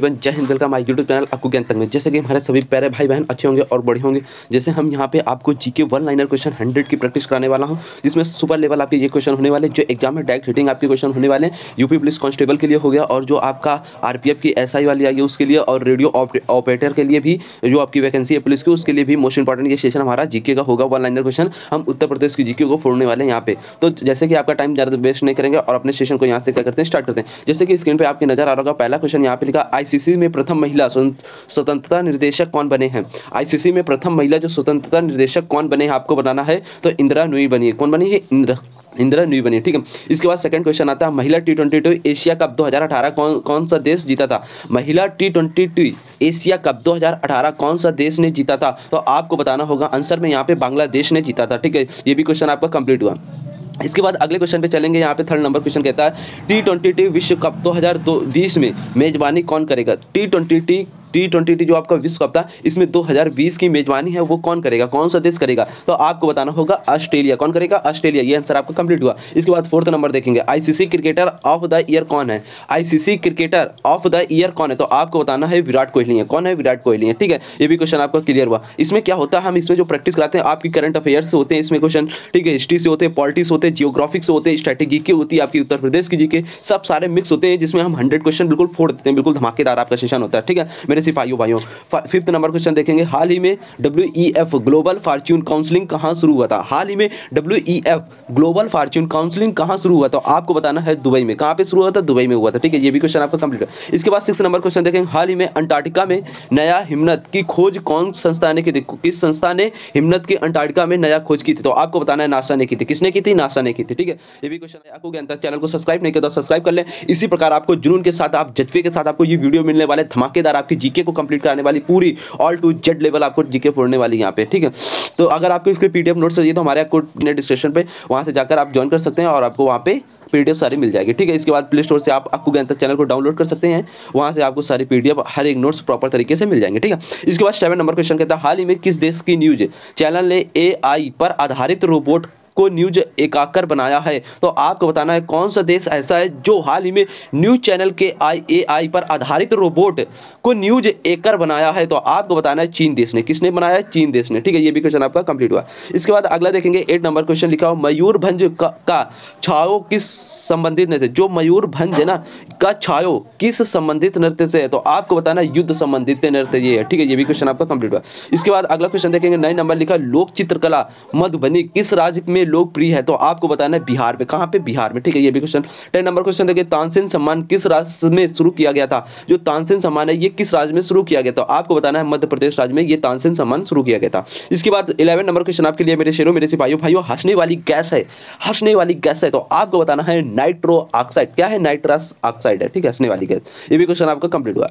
Everyone, जय Hind. Welcome my YouTube channel आपको ज्ञान तक में। जैसे कि हमारे सभी प्यारे भाई बहन अच्छे होंगे और बड़े होंगे, जैसे हम यहाँ पे आपको जीके वन लाइनर क्वेश्चन 100 की प्रैक्टिस कराने वाला हूँ, जिसमें सुपर लेवल आपके ये क्वेश्चन होने वाले, जो एग्जाम में डायरेक्ट हिटिंग आपके क्वेश्चन होने वाले हैं। यूपी पुलिस कांस्टेबल के लिए हो गया, और जो आपका आरपीएफ की एसआई वाली आई है उसके लिए, और रेडियो ऑपरेटर के लिए भी जो आपकी वैकेंसी है पुलिस की, उसके लिए भी मोस्ट इंपॉर्टेंट ये सेशन हमारा जीके का होगा। वन लाइनर क्वेश्चन हम उत्तर प्रदेश की जीके को फोड़ने वाले हैं यहाँ पे। तो जैसे कि आपका टाइम ज़्यादा वेस्ट नहीं करेंगे और अपने सेशन को यहाँ से क्या करते हैं, स्टार्ट करते हैं। जैसे कि स्क्रीन पे आपकी नजर आ रहा होगा, पहला क्वेश्चन यहाँ पे लिखा, आईसीसी में प्रथम महिला स्वतंत्रता निर्देशक कौन बने हैं। आईसीसी में प्रथम महिला जो स्वतंत्रता निर्देशक कौन बने हैं आपको बनाना है, तो इंदिरा नूई बनी है। कौन बनी है? इंदिरा नूई बनी है, ठीक है। इसके बाद सेकंड क्वेश्चन आता है, महिला T20 एशिया कप 2018 कौन सा देश जीता था। महिला T20 एशिया कप 2018 कौन सा देश ने जीता था, तो आपको बताना होगा। आंसर में यहाँ पे बांग्लादेश ने जीता था, ठीक है। ये भी क्वेश्चन आपका कंप्लीट हुआ। इसके बाद अगले क्वेश्चन पे चलेंगे। यहाँ पे थर्ड नंबर क्वेश्चन कहता है, T20 विश्व कप 2020 में मेजबानी कौन करेगा। T20 जो आपका विश्व कप था, इसमें 2020 की मेजबानी है, वो कौन करेगा, कौन सा देश करेगा, तो आपको बताना होगा ऑस्ट्रेलिया। कौन करेगा? ऑस्ट्रेलिया। ये आंसर आपका कंप्लीट हुआ। इसके बाद फोर्थ नंबर देखेंगे, ICC cricketer of the year कौन है। ICC cricketer of the year कौन है, तो आपको बताना है विराट कोहली है। कौन है? विराट कोहली है, ठीक है। ये भी क्वेश्चन आपका क्लियर हुआ। इसमें क्या होता है, हम इसमें जो प्रैक्टिस कराते हैं आपकी करंट अफेयर्स से होते हैं इसमें क्वेश्चन, ठीक है। हिस्ट्री से होते हैं, पॉलिटिक्स होते हैं, जियोग्राफिक्स से होते हैं, स्ट्रेटेजी की होती है, आपकी उत्तर प्रदेश की जीके, सब सारे मिक्स होते हैं, जिसमें हम 100 क्वेश्चन बिल्कुल फोड़ देते हैं। बिल्कुल धमाकेदार आपका सेशन होता है, ठीक है मेरे सिपाहियों भाइयों। फिफ्थ नंबर क्वेश्चन देखेंगे, हाल ही में WEF ग्लोबल फॉर्च्यून काउंसलिंग कहां शुरू हुआ था। हाल ही में WEF ग्लोबल फॉर्च्यून काउंसलिंग कहां शुरू हुआ था, तो आपको बताना है दुबई में। कहां पे शुरू हुआ था? दुबई में हुआ था, ठीक है। ये भी क्वेश्चन आपका कंप्लीट है। इसके बाद सिक्स नंबर क्वेश्चन देखेंगे, हाल ही में अंटार्कटिका में नया हिमनद की खोज कौन संस्था ने की थी। किस संस्था ने हिमनद की अंटार्कटिका में नया खोज की थी, तो आपको बताना है नासा ने की थी। किसने की थी? नासा ने की थी, ठीक है। ये भी क्वेश्चन है। आपको ज्ञान तक चैनल को सब्सक्राइब नहीं किया तो सब्सक्राइब कर लें। इसी प्रकार आपको जुनून के साथ, आप जज्बे के साथ आपको ये वीडियो मिलने वाले, धमाकेदार आपकी जीके को कंप्लीट कराने वाली, पूरी ऑल टू जेड लेवल आपको जीके फोड़ने वाली यहाँ पे, ठीक है। तो अगर आपको इसके पीडीएफ नोट्स चाहिए तो हमारे आपको डिस्क्रिप्शन पे वहाँ से जाकर आप ज्वाइन कर सकते हैं, और आपको वहाँ पे पीडीएफ सारी मिल जाएगी, ठीक है। इसके बाद प्ले स्टोर से आप आपको ज्ञान तक चैनल को डाउनलोड कर सकते हैं, वहाँ से आपको सारी पीडीएफ हर एक नोट्स प्रॉपर तरीके से मिल जाएंगे, ठीक है। इसके बाद 7 नंबर क्वेश्चन कहता है, हाल ही में किस देश की न्यूज चैनल ने AI पर आधारित रोबोट को न्यूज एकाकर बनाया है, तो आपको बताना है कौन सा देश ऐसा है जो हाल ही में न्यूज चैनल के AI पर आधारित रोबोट को न्यूज एकर बनाया है, तो आपको बताना है चीन देश ने। किसने बनाया है? चीन देश ने, ठीक है। ये भी क्वेश्चन आपका कंप्लीट हुआ। इसके बाद अगला देखेंगे, 8 नंबर क्वेश्चन लिखा हो, मयूरभंज का छायो किस संबंधित नृत्य। जो मयूरभंज है ना का छायो किस संबंधित नृत्य से है, तो आपको बताना है युद्ध संबंधित नृत्य ये है, ठीक है। ये भी क्वेश्चन आपका कंप्लीट हुआ। इसके बाद अगला क्वेश्चन देखेंगे, 9 नंबर लिखा, लोक चित्रकला मधुबनी किस राज्य में लोकप्रिय है, तो आपको बताना है बिहार में। कहां पे? बिहार में, ठीक है। ये भी क्वेश्चन। 10 नंबर क्वेश्चन देखिए, तानसेन सम्मान किस राज्य में शुरू किया गया था। जो तानसेन सम्मान है ये किस राज्य में शुरू किया गया, तो आपको बताना है मध्य प्रदेश राज्य में ये तानसेन सम्मान शुरू किया गया था। इसके बाद 11 नंबर क्वेश्चन आपके लिए मेरे शेरों, मेरे सिपाहियों भाइयों, हंसने वाली गैस है, हंसने वाली गैस है, तो आपको बताना है नाइट्रो ऑक्साइड। क्या है? नाइट्रस ऑक्साइड है, ठीक है, हंसने वाली गैस। ये भी क्वेश्चन आपका कंप्लीट हुआ।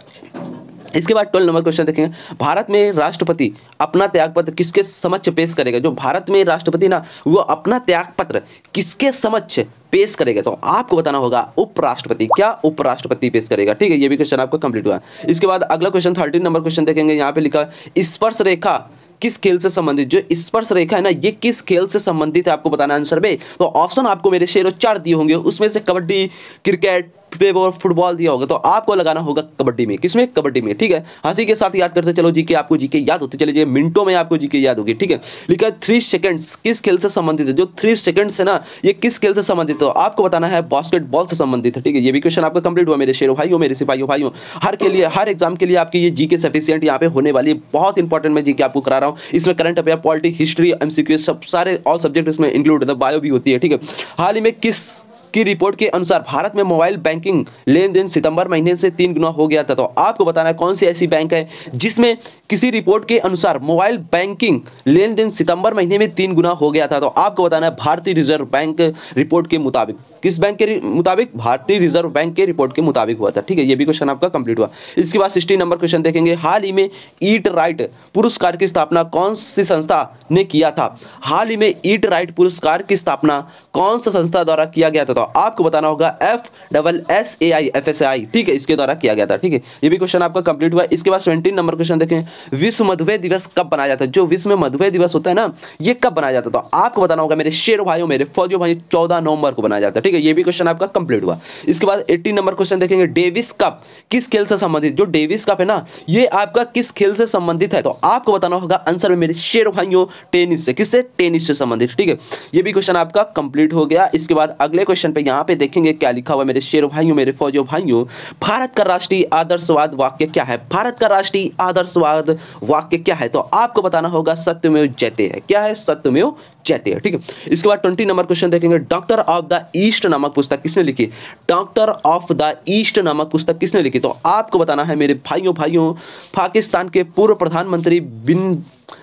इसके बाद 12 नंबर क्वेश्चन देखेंगे, भारत में राष्ट्रपति अपना त्यागपत्र किसके समक्ष पेश करेगा। जो भारत में राष्ट्रपति ना, वो अपना त्यागपत्र किसके समक्ष पेश करेगा, तो आपको बताना होगा उपराष्ट्रपति। क्या? उपराष्ट्रपति पेश करेगा, ठीक है। ये भी क्वेश्चन आपका कंप्लीट हुआ। इसके बाद अगला क्वेश्चन 13 नंबर क्वेश्चन देखेंगे, यहाँ पे लिखा, स्पर्श रेखा किस खेल से संबंधित। जो स्पर्श रेखा है ना, ये किस खेल से संबंधित है, आपको बताना आंसर में। तो ऑप्शन आपको मेरे शेरों 4 दिए होंगे, उसमें से कबड्डी, क्रिकेट, फुटबॉल दिया होगा, तो आपको लगाना होगा कबड्डी में। किसमें? कबड्डी में, ठीक है। हंसी के साथ याद करते चलो जीके, आपको जीके याद होते चले जाइए, मिनटों में आपको जीके याद होगी, ठीक है। लिखा 3 सेकंड्स किस खेल से संबंधित है। जो 3 सेकंड्स है ना, ये किस खेल से संबंधित है, तो आपको बताना है बास्केटबॉल से संबंधित है, ठीक है। ये भी क्वेश्चन आपका कंप्लीट हुआ मेरे शेरों भाइयों, मेरे सिपाहियों भाइयों। हर के लिए, हर एग्जाम के लिए आपकी ये जीके सफिशिएंट यहाँ पे होने वाली, बहुत इंपॉर्टेंट मैं जीके आपको करा रहा हूँ। इसमें current affair, politics, history, MCQ सब सारे ऑल सब्जेक्ट इसमें इंक्लूड है, बायो भी होती है, ठीक है। हाल ही में किस की रिपोर्ट के अनुसार भारत में मोबाइल बैंकिंग लेन देन सितंबर महीने से 3 गुना हो गया था, तो आपको बताना है कौन सी ऐसी बैंक है जिसमें किसी रिपोर्ट के अनुसार मोबाइल बैंकिंग लेन देन सितंबर महीने में 3 गुना हो गया था, तो आपको बताना है भारतीय रिजर्व बैंक रिपोर्ट के मुताबिक। किस बैंक के मुताबिक? भारतीय रिजर्व बैंक के रिपोर्ट के मुताबिक हुआ था, ठीक है। ये भी क्वेश्चन आपका कंप्लीट हुआ। इसके बाद 16 नंबर क्वेश्चन देखेंगे, हाल ही में ईट राइट पुरस्कार की स्थापना कौन सी संस्था ने किया था। हाल ही में ईट राइट पुरस्कार की स्थापना कौन सा संस्था द्वारा किया गया था, तो आपको बताना होगा FSSAI FSAI, ठीक है, इसके द्वारा किया गया था। ठीक है, ये भी क्वेश्चन आपका कंप्लीट हुआ। इसके बाद 17 नंबर क्वेश्चन देखें, विश्व मधुमेह दिवस कब बनाया जाता है? जो विश्व में मधुमेह दिवस होता है ना, ये कब बनाया जाता है? तो आपको बताना होगा मेरे शेर भाइयों, मेरे फौजियों भाई, 14 नवंबर को बनाया जाता है। ठीक है, ये भी क्वेश्चन आपका कंप्लीट हुआ। इसके बाद 18 नंबर क्वेश्चन देखेंगे, डेविस कप किस खेल से संबंधित? जो डेविस कप है ना, ये आपका किस खेल से संबंधित है? तो आपको बताना होगा आंसर में मेरे शेर भाइयों टेनिस से। किससे? टेनिस से संबंधित। ठीक है, ये भी क्वेश्चन आपका कंप्लीट हो गया। इसके बाद अगले क्वेश्चन पे यहाँ पे देखेंगे क्या लिखा हुआ मेरे शेर भाइयों, मेरे फौजियों भाइयों, भारत का राष्ट्रीय आदर्शवाद वाक्य क्या है? भारत का राष्ट्रीय आदर्शवाद वाक्य क्या है? तो आपको बताना होगा सत्यमेव जयते है। क्या है? सत्यमेव जयते है। ठीक है, इसके बाद 20 नंबर क्वेश्चन देखेंगे, डॉक्टर ऑफ द ईस्ट नामक पुस्तक किसने लिखी? डॉक्टर ऑफ द ईस्ट नामक पुस्तक किसने लिखी? तो आपको बताना है मेरे भाइयों, पाकिस्तान के पूर्व प्रधानमंत्री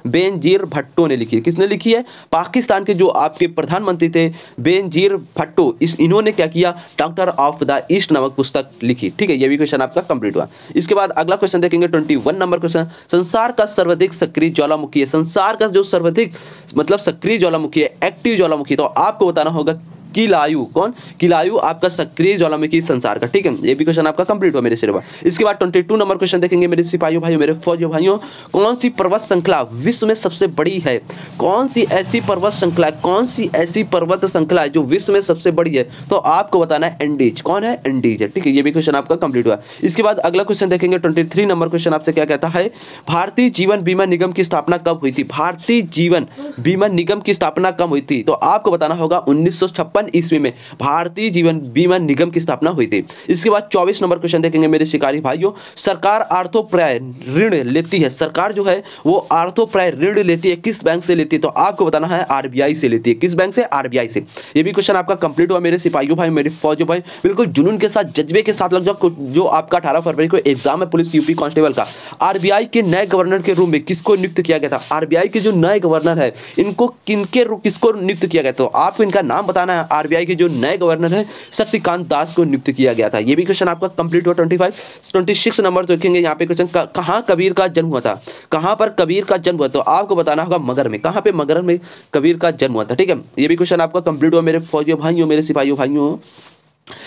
बेनजीर भट्टो ने लिखी है। किसने लिखी है? पाकिस्तान के जो आपके प्रधानमंत्री थे बेनजीर भट्टो, इन्होंने क्या किया? डॉक्टर ऑफ द ईस्ट नामक पुस्तक लिखी। ठीक है, ये भी क्वेश्चन आपका कंप्लीट हुआ। इसके बाद अगला क्वेश्चन देखेंगे 21 नंबर क्वेश्चन, संसार का सर्वाधिक सक्रिय ज्वालामुखी है। संसार का जो सर्वाधिक मतलब सक्रिय ज्वालामुखी है, एक्टिव ज्वालामुखी, तो आपको बताना होगा किलायु। कौन? किलायु आपका सक्रिय ज्वालामुखी संसार का। ठीक है, ये भी क्वेश्चन आपका कंप्लीट हुआ मेरे सिरवा। इसके बाद 22 नंबर क्वेश्चन देखेंगे मेरे सिपाहियों भाइयों, मेरे फौजियों भाइयों, कौन सी पर्वत श्रृंखला विश्व में सबसे बड़ी है? कौन सी ऐसी पर्वत श्रृंखला, कौन सी ऐसी पर्वत श्रृंखला है जो विश्व में सबसे बड़ी है? तो आपको बताना है एंडीज। कौन है? एंडीज है। ठीक है, ये भी क्वेश्चन आपका कंप्लीट हुआ। इसके बाद अगला क्वेश्चन देखेंगे 23 नंबर क्वेश्चन आपसे क्या कहता है, भारतीय जीवन बीमा निगम की स्थापना कब हुई थी? भारतीय जीवन बीमा निगम की स्थापना कब हुई थी? तो आपको बताना होगा 1956 ईस्वी में भारतीय जीवन बीमा निगम की स्थापना हुई थी। इसके बाद 24 नंबर क्वेश्चन देखेंगे मेरे शिकारी भाइयों, सरकार आर्थोप्राय ऋण लेती है, सरकार जो है वो आर्थोप्राय ऋण लेती है, किस बैंक से लेती है? तो आपको बताना है आरबीआई से लेती है। किस बैंक से? आरबीआई से। ये भी क्वेश्चन आपका कंप्लीट हुआ मेरे सिपाहियों भाई, मेरे फौजियों भाई, बिल्कुल जुनून के साथ, जज्बे के साथ लग जाओ। जो आपका 18 फरवरी को एग्जाम है पुलिस यूपी कांस्टेबल का, आरबीआई के नए गवर्नर के रूप में किसको नियुक्त किया गया था? आरबीआई के जो नए गवर्नर है, इनको किसको नियुक्त किया गया? तो आपको इनका नाम बताना है। आरबीआई के जो नए गवर्नर है शक्तिकांत दास को नियुक्त किया गया था। ये भी क्वेश्चन आपका कंप्लीट हुआ। 26 नंबर देखेंगे यहाँ पे क्वेश्चन, कहाँ कबीर का जन्म हुआ था? कहाँ पर कबीर का जन्म हुआ? तो आपको बताना होगा मगर में। कहाँ पे? मगर में कबीर का जन्म हुआ था। ठीक है, ये भी क्वेश्चन आपका कंप्लीट हुआ मेरे फौजियों भाइयों, मेरे सिपाहियों भाइयों।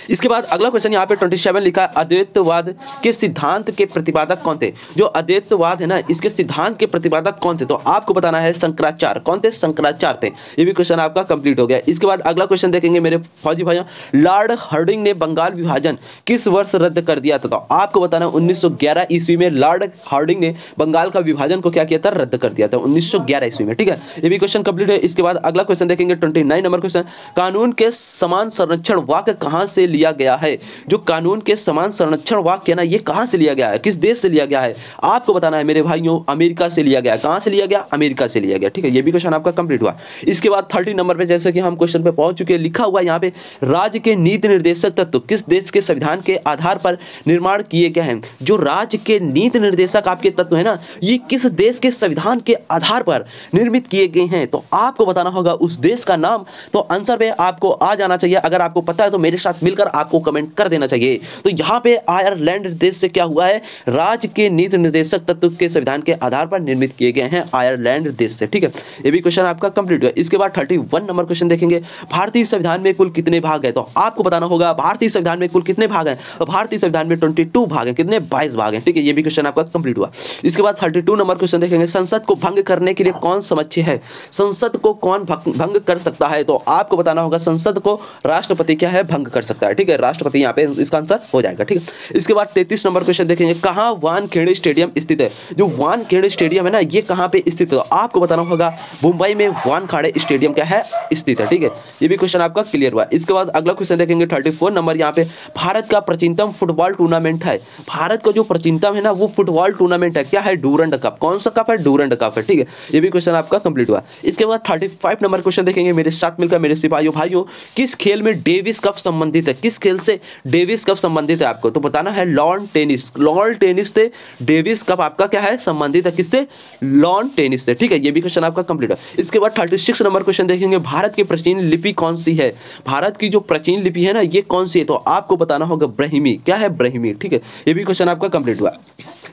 इसके बाद अगला क्वेश्चन यहाँ पे 27 लिखा है, अद्वैतवाद के सिद्धांत के प्रतिपादक कौन थे? जो अद्वैतवाद है ना, इसके सिद्धांत के प्रतिपादक कौन थे? तो आपको बताना है शंकराचार्य। कौन थे? शंकराचार्य थे। ये भी क्वेश्चन आपका कंप्लीट हो गया। इसके बाद अगला क्वेश्चन देखेंगे मेरे फौजी भाइयों, लॉर्ड हार्डिंग ने बंगाल विभाजन किस वर्ष रद्द कर दिया था? तो आपको बताना 1911 ईस्वी में लॉर्ड हार्डिंग ने बंगाल का विभाजन को क्या किया था? रद्द कर दिया था 1911 ईस्वी में। ठीक है, ये भी क्वेश्चन कंप्लीट है। इसके बाद अगला क्वेश्चन देखेंगे 29 नंबर क्वेश्चन, कानून के समान संरक्षण वाक्य कहां से लिया गया है? जो कानून के समान संरक्षण वाक्य है ना, ये कहां से लिया गया है? किस देश से लिया गया है? आपको बताना है मेरे भाइयों, अमेरिका से लिया गया। कहां से लिया गया? अमेरिका से लिया गया। ठीक है, ये भी क्वेश्चन आपका कंप्लीट हुआ। इसके बाद 30 नंबर पे जैसे कि हम क्वेश्चन पे पहुंच चुके हैं, लिखा हुआ यहाँ पे, राज्य के नीति निर्देशक तत्व किस देश के संविधान के आधार पर निर्माण किए गए हैं? जो राज्य के नीति निर्देशक आपके तत्व है ना, ये किस देश के संविधान के आधार पर निर्मित किए गए हैं? तो आपको बताना होगा उस देश का नाम। तो आंसर पे आपको आ जाना चाहिए। अगर आपको पता है तो मेरे साथ मिलकर आपको कमेंट कर देना चाहिए। तो यहाँ पे आयरलैंड देश से क्या हुआ है? राज्य के नीति निर्देशक तत्व के संविधान के आधार पर निर्मित किए गए हैं आयरलैंड देश से। ठीक है, ये भी क्वेश्चन आपका कंप्लीट हुआ। इसके बाद 31 नंबर क्वेश्चन देखेंगे, भारतीय संविधान में कुल कितने भाग है? तो आपको बताना होगा भारतीय संविधान में कुल कितने भाग हैं? तो भारतीय संविधान में 22 भाग हैं। कितने? 22 भाग हैं। ठीक है, ये भी क्वेश्चन आपका कंप्लीट हुआ। इसके बाद 32 नंबर क्वेश्चन देखेंगे, संसद को भंग करने के लिए कौन समुच्चय है? संसद को कौन भंग कर सकता है? तो आपको बताना होगा संसद को राष्ट्रपति क्या है? भंग कर सकता है। ठीक है, राष्ट्रपति यहाँ पे इसका आंसर हो जाएगा। ठीक है, इसके बाद 33 नंबर क्वेश्चन देखेंगे, कहाँ वानखेड़े स्टेडियम स्थित है? जो वानखेड़े स्टेडियम है ना, ये कहाँ पे स्थित है? आपको बताना होगा मुंबई में वानखेड़े स्टेडियम क्या है? स्थित है। ठीक है, ये भी क्वेश्चन आपका क्लियर हुआ। इसके बाद अगला क्वेश्चन देखेंगे 34 नंबर, यहाँ पे भारत का प्राचीनतम फुटबॉल टूर्नामेंट है। भारत का जो प्राचीनतम है ना, वो फुटबॉल टूर्नामेंट है। क्या है? Durand cup. कौन सा कप है? डूरंड कप है। ठीक है, ये भी क्वेश्चन आपका कंप्लीट हुआ। इसके बाद 35 नंबर क्वेश्चन देखेंगे मेरे साथ मिलकर, मेरे सिपाहियों भाइयों, किस खेल में डेविस कप संबंधित है? किस खेल से डेविस कप संबंधित है? आपको तो बताना है लॉन टेनिस। लॉन टेनिस से डेविस कप आपका क्या है? संबंधित है। किससे? लॉन टेनिस से। ठीक है, ये भी क्वेश्चन आपका कंप्लीट है। इसके बाद 36 नंबर क्वेश्चन देखेंगे, भारत की प्राचीन लिपि कौन सी है? भारत की जो प्राचीन लिपि है ना, ये कौन सी है? तो आपको बताना होगा ब्राह्मी। क्या है? ब्राह्मी। ठीक है, ये भी क्वेश्चन आपका कंप्लीट हुआ।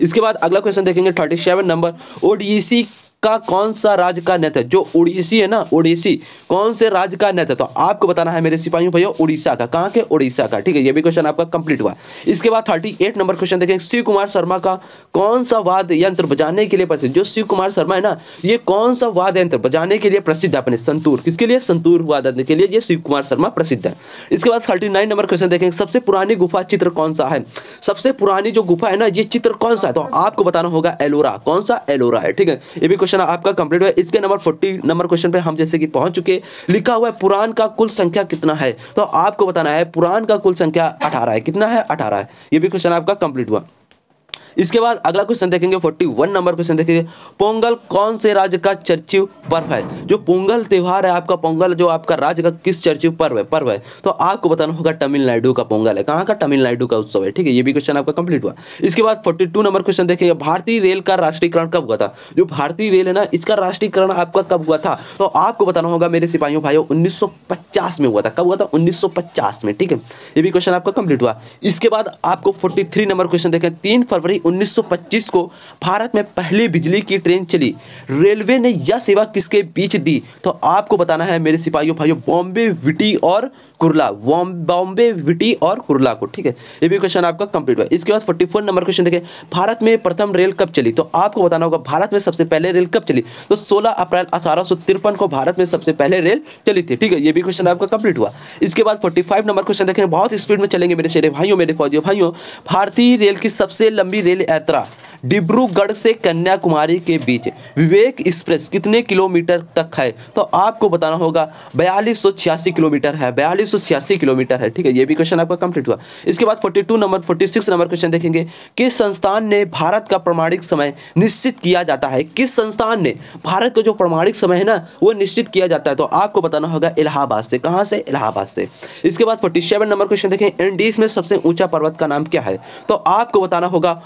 इसके बाद अगला क्वेश्चन देखेंगे 37 नंबर, ओडीसी का कौन सा राज्य का नेता है? जो ओडिसी है ना, ओडिसी कौन से राज्य का नेता है? तो आपको बताना है मेरे सिपाहियों भैया उड़ीसा का। कहाँ के? उड़ीसा का। ठीक है, ये भी क्वेश्चन आपका कंप्लीट हुआ। इसके बाद 38 नंबर क्वेश्चन देखें, शिव कुमार शर्मा का कौन सा वाद्य यंत्र बजाने के लिए प्रसिद्ध? जो शिव कुमार शर्मा है ना, ये कौन सा वाद्य यंत्र बजाने के लिए प्रसिद्ध है? अपने संतूर। किसके लिए? संतूर वादन के लिए ये शिव कुमार शर्मा प्रसिद्ध है। इसके बाद 39 नंबर क्वेश्चन देखें, सबसे पुरानी गुफा चित्र कौन सा है? सबसे पुरानी जो गुफा है ना, ये चित्र कौन सा है? तो आपको बताना होगा एलोरा। कौन सा? एलोरा है। ठीक है, ये भी क्वेश्चन आपका कंप्लीट हुआ। इसके नंबर 40 नंबर क्वेश्चन पे हम जैसे कि पहुंच चुके। लिखा हुआ है पुराण का कुल संख्या कितना है? तो आपको बताना है पुराण का कुल संख्या 18 है। कितना है? 18 है। ये भी क्वेश्चन आपका कंप्लीट हुआ। इसके बाद अगला क्वेश्चन देखेंगे, 41 नंबर क्वेश्चन देखेंगे, पोंगल कौन से राज्य का चर्चित पर्व है? जो पोंगल त्योहार है आपका, पोंगल जो आपका राज्य का किस चर्चित पर्व है? तो आपको बताना होगा तमिलनाडु का पोंगल है। कहाँ का? तमिलनाडु का उत्सव है। ठीक है, ये भी क्वेश्चन आपका कंप्लीट हुआ। इसके बाद 42 नंबर क्वेश्चन देखेंगे, भारतीय रेल का राष्ट्रीयकरण कब हुआ था? जो भारतीय रेल है ना, इसका राष्ट्रीयकरण आपका कब हुआ था? तो आपको बताना होगा मेरे सिपाहियों भाइयों 1950 में हुआ था। कब हुआ था? 1950 में। ठीक है, ये भी क्वेश्चन आपका कंप्लीट हुआ। इसके बाद आपको 43 नंबर क्वेश्चन देखें, 3 फरवरी 1925 को भारत में पहली बिजली की ट्रेन चली। रेलवे ने यह सेवा किसके बीच दी? तो आपको बताना है मेरे सिपाहियों भाइयों बॉम्बे विटी और कुर्ला, बॉम्बे विटी और कुर्ला को। ठीक है, ये भी क्वेश्चन आपका कंप्लीट हुआ। इसके बाद 44 नंबर क्वेश्चन देखें, भारत में प्रथम रेल कब चली? तो आपको बताना होगा भारत में सबसे पहले रेल कब चली? तो 16 अप्रैल 1853 को भारत में सबसे पहले रेल चली थी। ठीक है, ये भी क्वेश्चन आपका कंप्लीट हुआ। इसके बाद 45 नंबर क्वेश्चन देखें, बहुत स्पीड में चलेंगे मेरे शेरे भाइयों, मेरे फौजियों भाइयों। भारतीय रेल की सबसे लंबी रेल यात्रा डिब्रूगढ़ से कन्याकुमारी के बीच विवेक एक्सप्रेस कितने किलोमीटर तक है? तो आपको बताना होगा 4286 किलोमीटर है। 4286 किलोमीटर है। ठीक है, ये भी क्वेश्चन आपका कंप्लीट हुआ। इसके बाद 46 नंबर क्वेश्चन देखेंगे, किस संस्थान ने भारत का प्रमाणिक समय निश्चित किया जाता है? किस संस्थान ने भारत का जो प्रमाणिक समय है ना, वो निश्चित किया जाता है? तो आपको बताना होगा इलाहाबाद से। कहाँ से? इलाहाबाद से। इसके बाद 47 नंबर क्वेश्चन देखें, एंडीज में सबसे ऊंचा पर्वत का नाम क्या है? तो आपको बताना होगा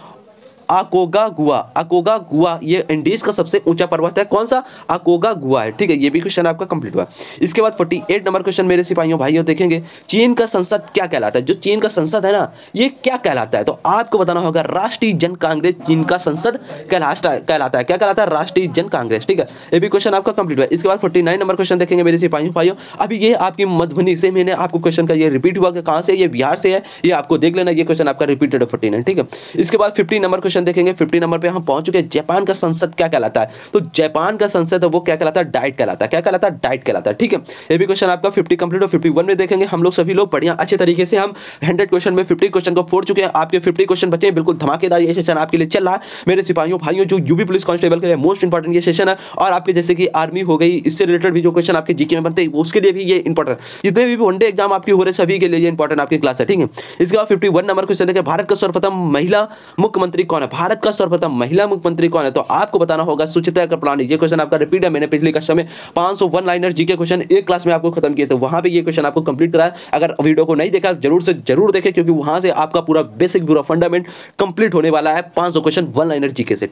अकोगागुआ। अकोगागुआ ये इंडीज का सबसे ऊंचा पर्वत है। कौन सा? अकोगागुआ है। ठीक है, ये भी क्वेश्चन आपका कंप्लीट हुआ। इसके बाद 48 नंबर क्वेश्चन मेरे सिपाहियों भाइयों देखेंगे, चीन का संसद क्या कहलाता है? जो चीन का संसद है ना, ये क्या कहलाता है? तो आपको बताना होगा राष्ट्रीय जन कांग्रेस चीन का संसद कहलाता है। क्या कहलाता है? राष्ट्रीय जन कांग्रेस। ठीक है, ये भी क्वेश्चन आपका कंप्लीट हुआ। इसके बाद 49 नंबर क्वेश्चन देखेंगे मेरे सिपाहियों भाइयों। अभी ये आपकी मधुबनी से मैंने आपको क्वेश्चन का ये रिपीट हुआ कि कहाँ से? ये बिहार से है। ये आपको देख लेना, ये क्वेश्चन आपका रिपीटेड है 49। ठीक है, इसके बाद 50 नंबर क्वेश्चन देखेंगे। 50 नंबर पे हम पहुंच चुके हैं, जापान का संसद क्या कहलाता है? तो जापान का संसद है वो क्या कहलाता है? डाइट कहलाता है। क्या कहलाता है? डाइट कहलाता है। ठीक है, ये भी क्वेश्चन आपका 50 कंप्लीट और 51 में देखेंगे हम लोग सभी लोग बढ़िया अच्छे तरीके से हम 100 क्वेश्चन में 50 क्वेश्चन को फोड़ चुके हैं। आपके 50 क्वेश्चन बचे हैं, बिल्कुल धमाकेदार ये सेशन आपके लिए चल रहा है मेरे सिपाहियों भाइयों। जो यूपी पुलिस कांस्टेबल के लिए मोस्ट इंपॉर्टेंट ये सेशन है, और आपके जैसे कि आर्मी हो गई, इससे रिलेटेड भी जो क्वेश्चन आपके जीके में बनते हैं उसके लिए भी ये इंपॉर्टेंट, जितने भी वनडे एग्जाम आपकी हो रहे सभी के लिए ये इंपॉर्टेंट आपकी क्लास है। ठीक है, इसके बाद 51 नंबर क्वेश्चन देखें, भारत का सर्वप्रथम महिला मुख्यमंत्री कौन है? भारत का सर्वप्रथम महिला मुख्यमंत्री कौन है? तो आपको बताना होगा सुचित्रा कृपलानी। ये क्वेश्चन आपका रिपीट है, मैंने पिछली कक्षा में 501 लाइनर जीके क्वेश्चन एक क्लास में आपको खत्म किए थे, वहां पे ये क्वेश्चन आपको कंप्लीट कराया। अगर वीडियो को नहीं देखा जरूर से जरूर देखें, क्योंकि वहां से आपका पूरा बेसिक पूरा फंडामेंट कंप्लीट होने वाला है 500 क्वेश्चन 1 लाइनर जीके से।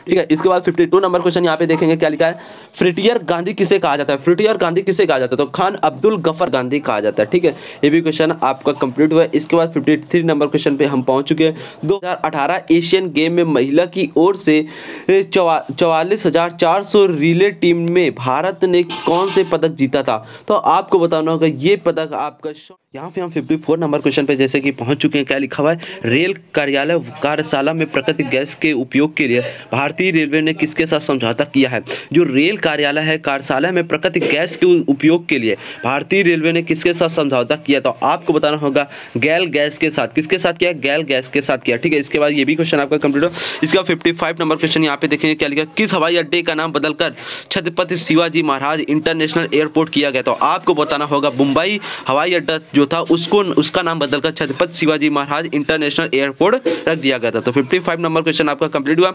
ठीक है, इसके बाद 52 नंबर क्वेश्चन यहाँ पे देखेंगे क्या लिखा है, फ्रिटियर गांधी किसे कहा जाता है? फ्रिटियर गांधी किसे कहा जाता है? तो खान अब्दुल गफर गांधी कहा जाता है। ठीक है, ये भी क्वेश्चन आपका कंप्लीट हुआ है। इसके बाद 53 नंबर क्वेश्चन पे हम पहुंच चुके हैं। 2018 एशियन गेम में महिला की ओर से 44,400 रिले टीम में भारत ने कौन से पदक जीता था? तो आपको बताना होगा ये पदक आपका। यहाँ पे हम 54 नंबर क्वेश्चन पे जैसे कि पहुंच चुके हैं। क्या लिखा हुआ है, रेल कार्यालय कार्यशाला में प्राकृतिक गैस के उपयोग के लिए भारतीय रेलवे ने किसके साथ समझौता किया है? जो रेल कार्यालय है कार्यशाला में प्राकृतिक गैस के उपयोग के लिए भारतीय रेलवे ने किसके साथ समझौता किया? तो आपको बताना होगा गैल गैस के साथ। किसके साथ किया? गैल गैस के साथ किया। ठीक है, इसके बाद ये भी क्वेश्चन आपका कंप्लीट हो। इसका 55 नंबर क्वेश्चन यहाँ पे देखेंगे क्या लिखा, किस हवाई अड्डे का नाम बदलकर छत्रपति शिवाजी महाराज इंटरनेशनल एयरपोर्ट किया गया? तो आपको बताना होगा मुंबई हवाई अड्डा जो था उसका नाम बदलकर छत्रपति शिवाजी महाराज इंटरनेशनल एयरपोर्ट रख दिया गया था। तो 55 नंबर क्वेश्चन आपका कंप्लीट हुआ।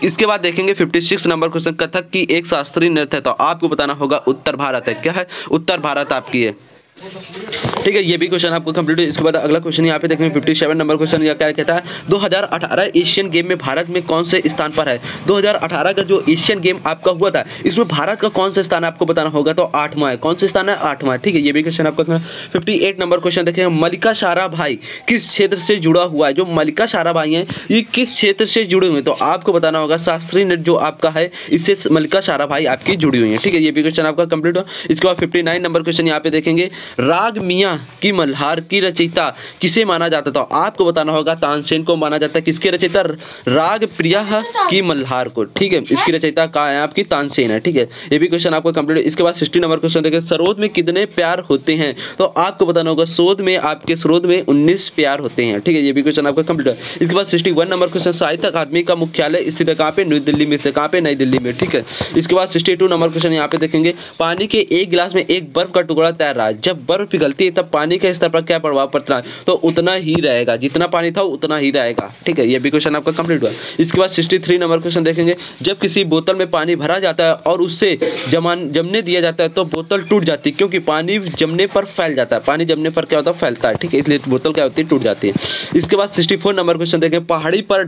इसके बाद देखेंगे 56 नंबर क्वेश्चन, कथक की एक शास्त्रीय नृत्य है, तो आपको बताना होगा उत्तर भारत है। क्या है? उत्तर भारत आपकी है। ठीक है, ये भी क्वेश्चन आपको कंप्लीट है। इसके बाद अगला क्वेश्चन यहाँ पे देखेंगे 57 नंबर क्वेश्चन। यह क्या कहता है, 2018 एशियन गेम में भारत में कौन से स्थान पर है। 2018 का जो एशियन गेम आपका हुआ था, इसमें भारत का कौन सा स्थान आपको बताना होगा, तो 8वां है। कौन सा स्थान है, 8वां। ठीक है, ये भी क्वेश्चन आपका 58 नंबर क्वेश्चन देखेंगे, मल्लिका साराभाई किस क्षेत्र से जुड़ा हुआ है। जो मल्लिका साराभाई है, ये किस क्षेत्र से जुड़े हुए हैं, तो आपको बताना होगा शास्त्रीय नृत्य जो आपका है, इससे मल्लिका साराभाई आपकी जुड़ी हुई है। ठीक है, ये भी क्वेश्चन आपका कंप्लीट हो। इसके बाद 59 नंबर क्वेश्चन यहाँ पे देखेंगे, राग मियाँ की मल्हार की रचयिता किसे माना जाता था, तो आपको बताना होगा तानसेन को माना जाता है। किसके रचयिता, राग प्रिया की मल्हार को। ठीक है, इसकी रचयिता कहाँ है, आपकी तानसेन है। ठीक है, ये भी क्वेश्चन आपको कंप्लीट है। इसके बाद 60 नंबर क्वेश्चन देखें, सरोद में कितने प्यार होते हैं, तो आपको बताना होगा सरोद में, आपके सरोद में 19 प्यार होते हैं। ठीक है, ये भी क्वेश्चन आपका कंप्लीट है। इसके बाद 61 नंबर क्वेश्चन, साहित्य अकादमी का मुख्यालय स्थित है कहाँ पे, नई दिल्ली में स्थित, कहाँ पे, नई दिल्ली में। ठीक है, इसके बाद 62 नंबर क्वेश्चन यहाँ पे देखेंगे, पानी के एक गिलास में एक बर्फ का टुकड़ा तैर रहा है, जब बर्फ पिघलती है तब पानी के स्तर पर क्या प्रभाव पड़ता है, तो उतना ही रहेगा, जितना पानी था उतना ही रहेगा। ठीक है, ये भी क्वेश्चन आपका कंप्लीट हुआ। इसके बाद 63 नंबर क्वेश्चन देखेंगे, जब किसी बोतल में पानी भरा जाता है और उससे जमने दिया जाता है तो बोतल टूट जाती है, क्योंकि पानी जमने पर फैल जाता है। पानी जमने पर क्या होता है, फैलता है। ठीक है, इसलिए बोतल क्या होती है, टूट जाती है। इसके बाद 64 नंबर क्वेश्चन देखें, पहाड़ी पर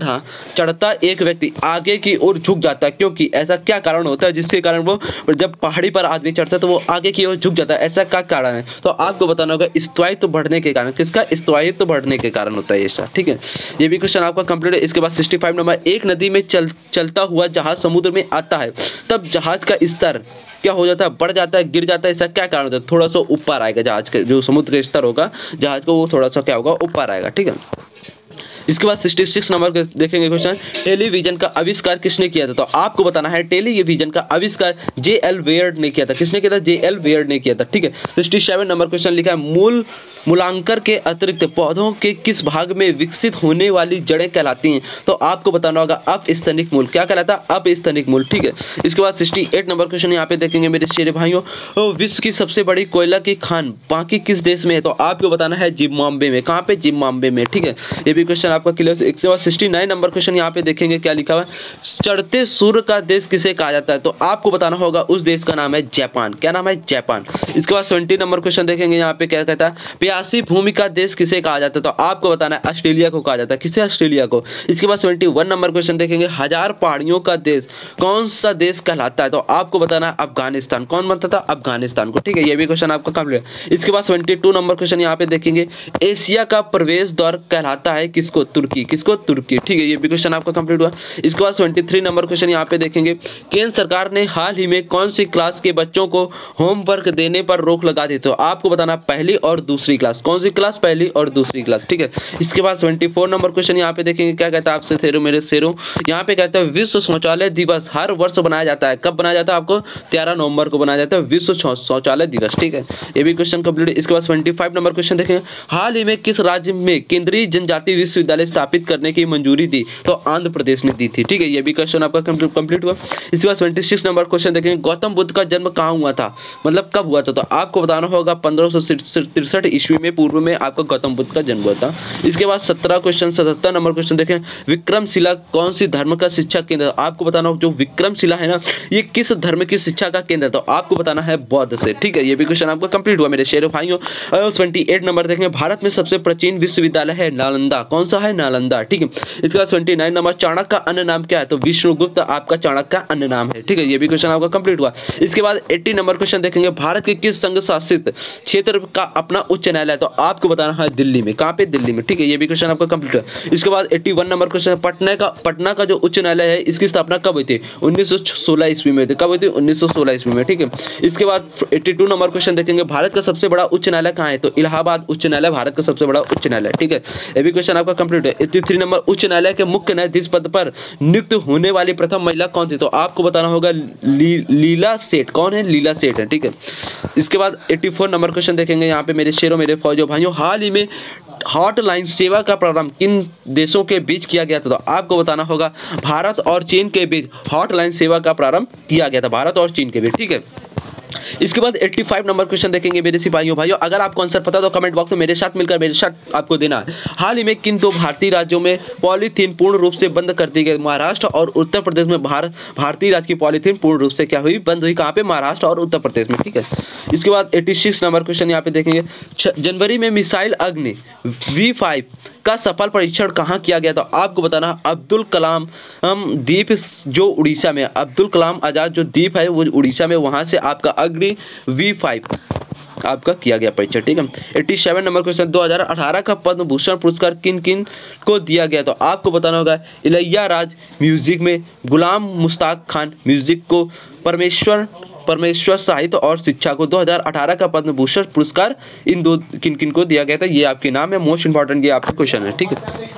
चढ़ता एक व्यक्ति आगे की ओर झुक जाता है, क्योंकि ऐसा क्या कारण होता है जिसके कारण वो, जब पहाड़ी पर आदमी चढ़ता है तो वो आगे की ओर झुक जाता है, ऐसा क्या कारण है, तो आपको बताना होगा स्थायित्व बढ़ने के कारण। किसका, स्थायित्व बढ़ने के कारण होता है ऐसा। ठीक है, ये भी क्वेश्चन आपका कंप्लीट है। इसके बाद 65 नंबर, एक नदी में चलता हुआ जहाज समुद्र में आता है, तब जहाज का स्तर क्या हो जाता है, बढ़ जाता है, गिर जाता है, ऐसा क्या कारण होता है, थोड़ा सा ऊपर आएगा जहाज का, जो समुद्र का स्तर होगा जहाज का, वो थोड़ा सा क्या होगा, ऊपर आएगा। ठीक है, इसके बाद 66 नंबर देखेंगे क्वेश्चन, टेलीविजन का आविष्कार किसने किया था, तो आपको बताना है टेलीविजन का आविष्कार J.L. वेयर्ड ने किया था। किसने किया था, J.L. वेयर्ड ने किया था। ठीक है, 67 नंबर क्वेश्चन लिखा है, मूलांकर के अतिरिक्त पौधों के किस भाग में विकसित होने वाली जड़ें कहलाती हैं, तो आपको बताना होगा अपस्तनिक मूल। क्या कहलाता है, अपस्तनिक मूल। ठीक है, इसके बाद 68 नंबर क्वेश्चन यहाँ पे देखेंगे मेरे शेरे भाइयों, विश्व की सबसे बड़ी कोयला की खान बाकी किस देश में है, तो आपको बताना है जिम्बाब्वे में। कहाँ पे, जिम्बाब्वे में। ठीक है, ये भी क्वेश्चन आपका क्लियर। इसके बाद 69 नंबर क्वेश्चन यहाँ पे देखेंगे, क्या लिखा हुआ है, चढ़ते सूर्य का देश किसे कहा जाता है, तो आपको बताना होगा उस देश का नाम है जापान। क्या नाम है, जापान। इसके बाद 70 नंबर क्वेश्चन देखेंगे, यहाँ पे क्या कहता है, प्यासी भूमि का देश किसे कहा जाता है, तो आपको बताना है ऑस्ट्रेलिया को कहा जाता है। किसे, ऑस्ट्रेलिया को। इसके बाद 71 नंबर क्वेश्चन देखेंगे, 1000 पहाड़ियों का देश कौन सा देश कहलाता है, तो आपको बताना है अफगानिस्तान। कौन बनता था, अफगानिस्तान को। ठीक है, ये भी क्वेश्चन आपका कंप्लीट है। इसके बाद 72 नंबर क्वेश्चन यहाँ पे देखेंगे, एशिया का प्रवेश द्वार कहलाता है किसको, तुर्की। किसको, तुर्की। ठीक है, ये भी क्वेश्चन आपका कंप्लीट हुआ। इसके बाद 73 नंबर क्वेश्चन यहाँ पे देखेंगे, केंद्र सरकार ने हाल ही में कौन सी क्लास के बच्चों को होमवर्क देने पर रोक लगा दी, तो आपको बताना पहली और दूसरी क्लास। कौन सी क्लास, पहली और दूसरी क्लास। ठीक है, इसके बाद 74 नंबर क्वेश्चन यहाँ पे देखेंगे, क्या कहता है, आपसे शेरों मेरे शेरों, यहाँ पे कहता है विश्व शौचालय दिवस हर वर्ष बनाया जाता है। कब बनाया जाता है, आपको 13 नवंबर को बनाया जाता है विश्व शौचालय दिवस। ठीक है, ये भी क्वेश्चन कंप्लीट है। इसके बाद 75 नंबर क्वेश्चन देखेंगे, हाल ही में किस राज्य में केंद्रीय जनजातीय विश्वविद्यालय स्थापित करने की मंजूरी दी, तो आंध्र प्रदेश ने दी थी। ठीक है, ये भी क्वेश्चन आपका कंप्लीट हुआ। इसके बाद 26 नंबर क्वेश्चन देखेंगे, गौतम बुद्ध का जन्म कहाँ हुआ था, मतलब कब हुआ था, तो आपको बताना होगा 1563 ईस्वी में, पूर्व में आपका गौतम बुद्ध का जन्म हुआ था। इसके बाद 77 नंबर क्वेश्चन देखें, विक्रमशिला कौन सी धर्म का शिक्षा केंद्र, आपको बताना होगा जो विक्रमशिला है ना, ये किस धर्म की शिक्षा का केंद्र, तो आपको बताना है बौद्ध से। ठीक है, ये भी क्वेश्चन आपका कंप्लीट हुआ मेरे शेरों भाइयों। 28 नंबर देखेंगे, भारत में सबसे प्राचीन विश्वविद्यालय है नालंदा। कौन सा है, नालंदा। ठीक है, इसके बाद 29 नंबर, चाणक्य का अन्य नाम क्या है, तो विष्णुगुप्त आपका चाणक्य का अन्य नाम है। ठीक है, ये भी क्वेश्चन आपका कंप्लीट हुआ। इसके बाद 80 नंबर क्वेश्चन देखेंगे, भारत के किस संघ शासित क्षेत्र का अपना उच्च न्यायालय है, तो आपको बताना है दिल्ली में। कहाँ पे, दिल्ली में। ठीक है, ये भी क्वेश्चन आपका कंप्लीट है। इसके बाद 81 नंबर क्वेश्चन, पटना का जो उच्च न्यायालय है, इसकी स्थापना कब हुई थी, 1916 ईस्वी में। कब हुई थी, 1916 ईस्वी में। ठीक है, इसके बाद 82 नंबर क्वेश्चन देखेंगे, भारत का सबसे बड़ा उच्च न्यायालय कहाँ है, तो इलाहाबाद उच्च न्यायालय भारत का सबसे बड़ा उच्च न्यायालय। ठीक है, ये भी क्वेश्चन आपका कंप्लीट है। 83 नंबर, उच्च न्यायालय के मुख्य न्यायाधीश पद पर नियुक्त होने वाली प्रथम महिला कौन थी, तो आपको बताना होगा लीला सेठ। कौन है, लीला सेठ है। ठीक है, इसके बाद 84 नंबर क्वेश्चन देखेंगे, यहाँ पे मेरे शेरों मेरे फौजियों भाइयों, हाल ही में हॉटलाइन सेवा का प्रारंभ किन देशों के बीच किया गया था, तो आपको बताना होगा भारत और चीन के बीच हॉटलाइन सेवा का प्रारंभ किया गया था, भारत और चीन के बीच। ठीक है, इसके बाद 85 नंबर क्वेश्चन देखेंगे मेरे सिपाहियों भाइयों। अगर आपको आंसर पता तो कमेंट बॉक्स में मेरे साथ मिलकर मेरे साथ आपको देना है। हाल ही में किन दो भारतीय राज्यों में पॉलीथीन पूर्ण रूप से बंद कर दी गई? महाराष्ट्र और उत्तर प्रदेश में भारतीय राज्य की पॉलीथीन पूर्ण रूप से क्या हुई? बंद हुई। कहाँ पे? महाराष्ट्र और उत्तर प्रदेश में। ठीक है। इसके बाद 86 नंबर क्वेश्चन यहाँ पे देखेंगे। जनवरी में मिसाइल अग्नि V5 का सफल परीक्षण कहाँ किया गया? तो आपको बताना अब्दुल कलाम द्वीप जो उड़ीसा में, अब्दुल कलाम आजाद जो द्वीप है वो उड़ीसा में, वहाँ से आपका अग्नि V5 आपका किया गया परीक्षण। ठीक है। 87 नंबर क्वेश्चन। 2018 का पद्म भूषण पुरस्कार किन किन को दिया गया? तो आपको बताना होगा इलैयाराज म्यूजिक में, गुलाम मुश्ताक खान म्यूजिक को, परमेश्वर साहित्य और शिक्षा को 2018 का पद्म भूषण पुरस्कार इन दो किन किन को दिया गया था? ये आपके नाम है, मोस्ट इंपॉर्टेंट ये आपका क्वेश्चन है। ठीक है।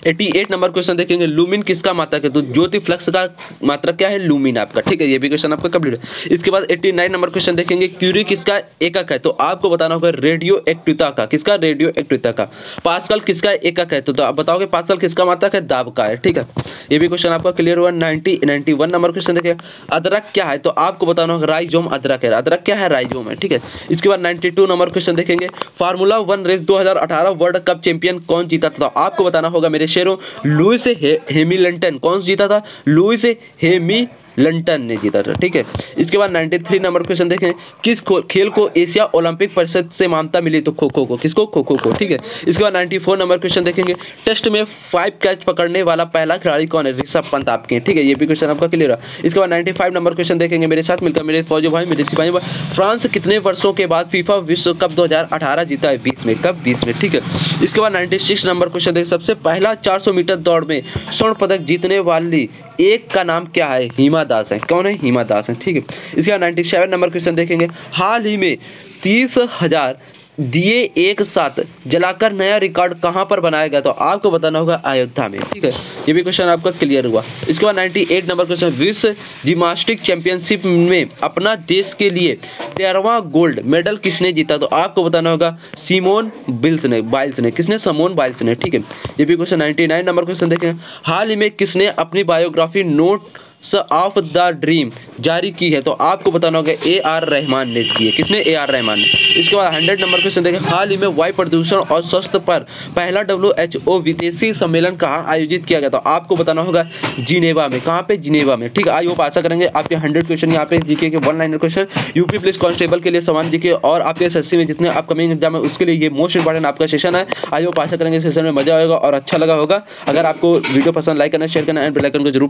88 नंबर क्वेश्चन देखेंगे। लूमिन किसका मात्रक है? तो ज्योति फ्लक्स का मात्रक क्या है? लूमिन आपका। ठीक है। ये भी क्वेश्चन आपका कंप्लीट है। इसके बाद 89 नंबर क्वेश्चन देखेंगे। क्यूरी किसका एकक है? तो आपको बताना होगा रेडियो एक्टिवता का। किसका? रेडियो एक्टिवता का। पास्कल किसका एकक है? तो आप बताओगे पास्कल किसका मात्रक है? दाब का है। ठीक है। ये भी क्वेश्चन आपका क्लियर हुआ। 91 नंबर क्वेश्चन देखिए। अदरक क्या है? तो आपको बताना होगा राइजोम अदरक है। अदरक क्या है? राइजोम है। ठीक है। इसके बाद 92 नंबर क्वेश्चन देखेंगे। Formula 1 race 2018 world cup champion कौन जीता था? तो आपको बताना होगा मेरे शेरों लुइस हैमिल्टन। कौन जीता था? लुइस हैमिल्टन ने जीता था। ठीक है। इसके बाद 93 नंबर क्वेश्चन देखें। किस खेल को एशिया ओलंपिक परिषद से मान्यता मिली? तो खो खो को। किसको? खो खो को। ठीक है। इसके बाद 94 नंबर क्वेश्चन देखेंगे। टेस्ट में 5 कैच पकड़ने वाला पहला खिलाड़ी कौन है? ऋषभ पंत आपके। ठीक है। ये भी क्वेश्चन आपका क्लियर है। इसके बाद 95 नंबर क्वेश्चन देखेंगे मेरे साथ मिलकर मेरे फौजी भाई, मेरे सिपाही भाई। फ्रांस कितने वर्षों के बाद फीफा विश्व कप 2018 जीता है? 20 में। कब? 20 में। ठीक है। इसके बाद 96 नंबर क्वेश्चन देखें। सबसे पहला 400 मीटर दौड़ में स्वर्ण पदक जीतने वाली एक का नाम क्या है? हिमा दास है। कौन है? हिमा दास है। ठीक है। इसके बाद 97 नंबर क्वेश्चन देखेंगे। हाल ही में 30,000 दिए एक साथ जलाकर नया रिकॉर्ड कहां पर बनाया गया? तो आपको बताना होगा अयोध्या में। ठीक है। ये भी क्वेश्चन आपका क्लियर हुआ। इसके बाद 98 नंबर क्वेश्चन। विश्व जिम्नास्टिक चैंपियनशिप में अपना देश के लिए 13वां गोल्ड मेडल किसने जीता? तो आपको बताना होगा सिमोन बाइल्स ने। किसने? सिमोन बाइल्स ने। ठीक है। ये भी क्वेश्चन 99 नंबर क्वेश्चन देखें। हाल ही में किसने अपनी biography notes of the dream जारी की है? तो आपको बताना होगा AR रहमान ने की है। किसने? AR रहमान ने। इसके बाद 100 नंबर क्वेश्चन देखें। हाल ही में वायु प्रदूषण और स्वास्थ्य पर पहला WHO विदेशी सम्मेलन कहाँ आयोजित किया गया? तो आपको बताना होगा जिनेवा में। कहाँ पे? जिनेवा में। ठीक है। आई होप आशा करेंगे आपके 100 क्वेश्चन यहाँ पे जीके के 1 liner question, UP police constable के लिए समान जीके और आपके SSC में जितने अपकमिंग एग्जाम है उसके लिए ये मोस्ट इंपॉर्टेंट आपका सेशन है। आई होप आशा करेंगे सेशन में मजा आएगा और अच्छा लगा होगा। अगर आपको वीडियो पसंद लाइक करना, शेयर करना एंड बेल आइकन को जरूर